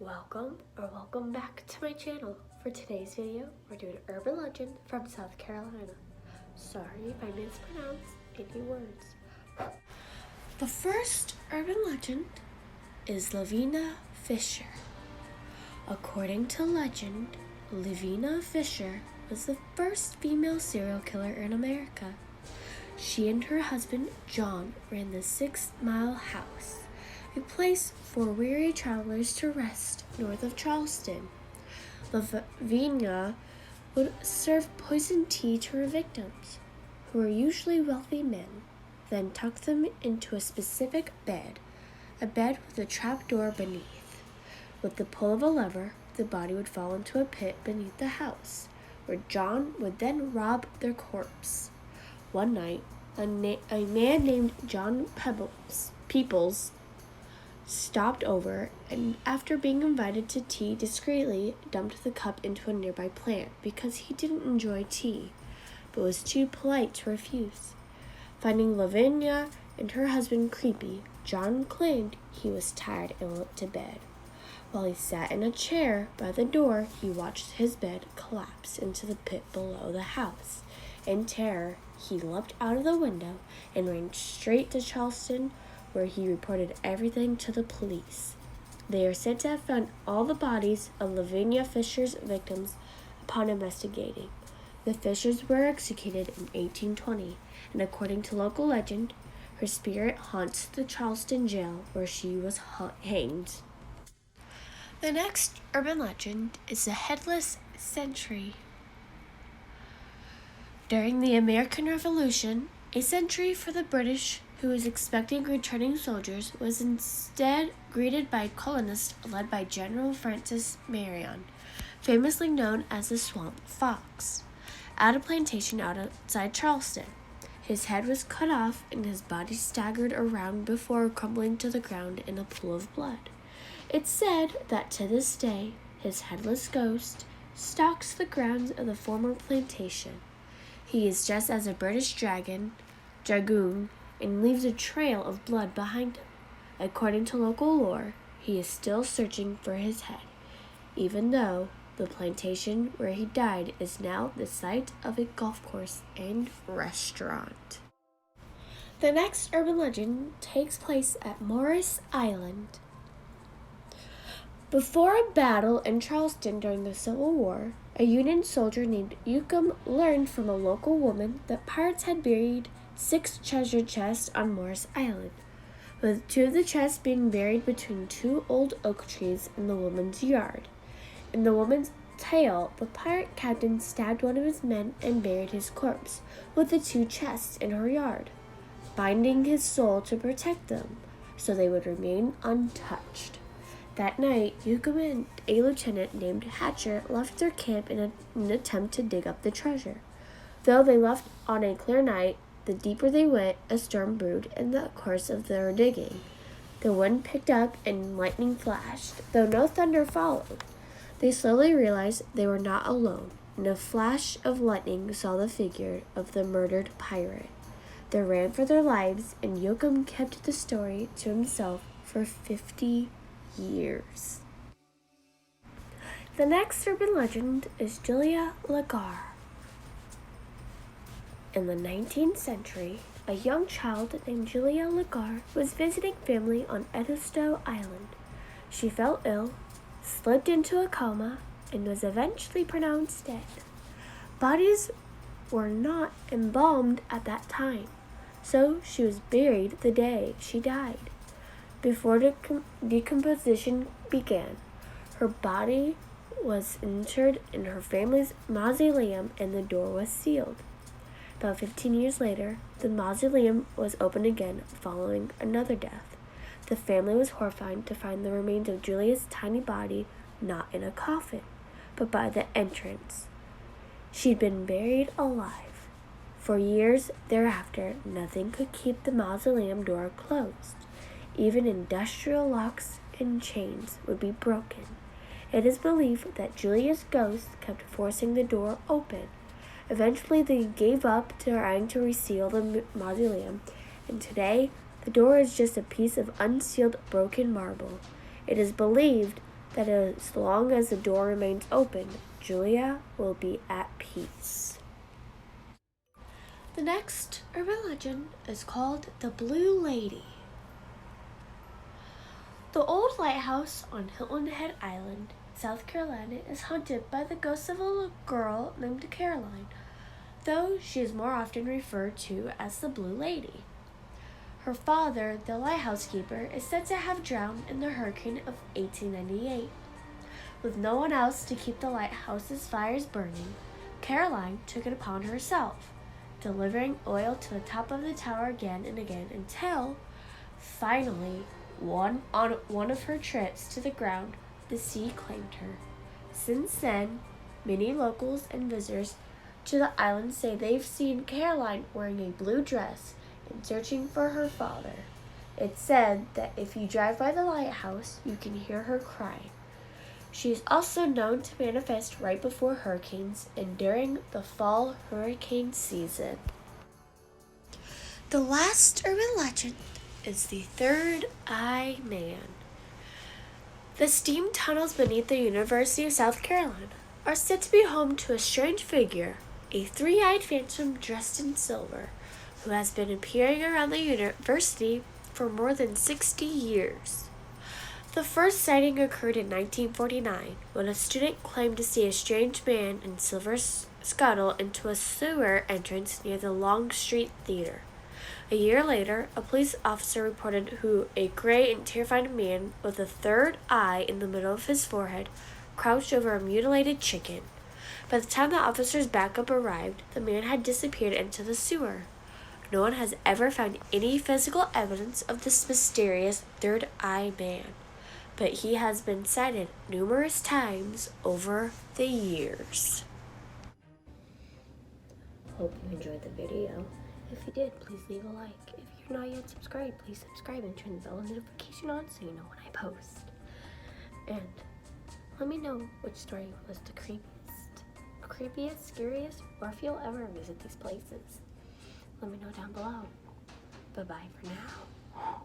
Welcome back to my channel. For today's video, we're doing urban legend from South Carolina. Sorry if I mispronounced any words. The first urban legend is Lavina Fisher. According to legend, Lavina Fisher was the first female serial killer in America. She and her husband, John, ran the 6 Mile House, a place for weary travelers to rest north of Charleston. Lavina would serve poisoned tea to her victims, who were usually wealthy men, then tuck them into a specific bed, a bed with a trap door beneath. With the pull of a lever, the body would fall into a pit beneath the house, where John would then rob their corpse. One night, a man named John Peoples stopped over and, after being invited to tea, discreetly dumped the cup into a nearby plant because he didn't enjoy tea, but was too polite to refuse. Finding Lavina and her husband creepy, John claimed he was tired and went to bed. While he sat in a chair by the door, he watched his bed collapse into the pit below the house. In terror, he leapt out of the window and ran straight to Charleston, where he reported everything to the police. They are said to have found all the bodies of Lavina Fisher's victims upon investigating. The Fishers were executed in 1820, and according to local legend, her spirit haunts the Charleston jail where she was hanged. The next urban legend is the Headless Century. During the American Revolution, a sentry for the British who was expecting returning soldiers was instead greeted by colonists led by General Francis Marion, famously known as the Swamp Fox, at a plantation outside Charleston. His head was cut off and his body staggered around before crumbling to the ground in a pool of blood. It's said that to this day, his headless ghost stalks the grounds of the former plantation. He is dressed as a British dragoon, and leaves a trail of blood behind him. According to local lore, he is still searching for his head, even though the plantation where he died is now the site of a golf course and restaurant. The next urban legend takes place at Morris Island. Before a battle in Charleston during the Civil War, a Union soldier named Wicks learned from a local woman that pirates had buried 6 treasure chests on Morris Island, with 2 of the chests being buried between 2 old oak trees in the woman's yard. In the woman's tale, the pirate captain stabbed one of his men and buried his corpse with the 2 chests in her yard, binding his soul to protect them so they would remain untouched. That night, Wicks and a lieutenant named Hatcher left their camp in an attempt to dig up the treasure. Though they left on a clear night, the deeper they went, a storm brewed in the course of their digging. The wind picked up and lightning flashed, though no thunder followed. They slowly realized they were not alone, and a flash of lightning saw the figure of the murdered pirate. They ran for their lives, and Wicks kept the story to himself for 50 years. The next urban legend is Julia Lagarre. In the 19th century, a young child named Julia Lagarre was visiting family on Edisto Island. She fell ill, slipped into a coma, and was eventually pronounced dead. Bodies were not embalmed at that time, so she was buried the day she died. Before decomposition began, her body was interred in her family's mausoleum and the door was sealed. About 15 years later, the mausoleum was opened again following another death. The family was horrified to find the remains of Julia's tiny body not in a coffin, but by the entrance. She'd been buried alive. For years thereafter, nothing could keep the mausoleum door closed. Even industrial locks and chains would be broken. It is believed that Julia's ghost kept forcing the door open. Eventually, they gave up trying to reseal the mausoleum, and today, the door is just a piece of unsealed broken marble. It is believed that as long as the door remains open, Julia will be at peace. The next urban legend is called the Blue Lady. The old lighthouse on Hilton Head Island, South Carolina, is haunted by the ghost of a little girl named Caroline, though she is more often referred to as the Blue Lady. Her father, the lighthouse keeper, is said to have drowned in the hurricane of 1898. With no one else to keep the lighthouse's fires burning, Caroline took it upon herself, delivering oil to the top of the tower again and again until, finally, on one of her trips to the ground, the sea claimed her. Since then, many locals and visitors to the island say they've seen Caroline wearing a blue dress and searching for her father. It's said that if you drive by the lighthouse, you can hear her crying. She is also known to manifest right before hurricanes and during the fall hurricane season. The last urban legend is the Third Eye Man. The steam tunnels beneath the University of South Carolina are said to be home to a strange figure, a three-eyed phantom dressed in silver, who has been appearing around the university for more than 60 years. The first sighting occurred in 1949 when a student claimed to see a strange man in silver scuttle into a sewer entrance near the Longstreet Theater. A year later, a police officer reported a gray and terrified man with a third eye in the middle of his forehead crouched over a mutilated chicken. By the time the officer's backup arrived, the man had disappeared into the sewer. No one has ever found any physical evidence of this mysterious Third Eye Man, but he has been sighted numerous times over the years. Hope you enjoyed the video. If you did, please leave a like. If you're not yet subscribed, please subscribe and turn the bell notification on so you know when I post. And let me know which story was the creepiest, scariest, or if you'll ever visit these places. Let me know down below. Bye-bye for now.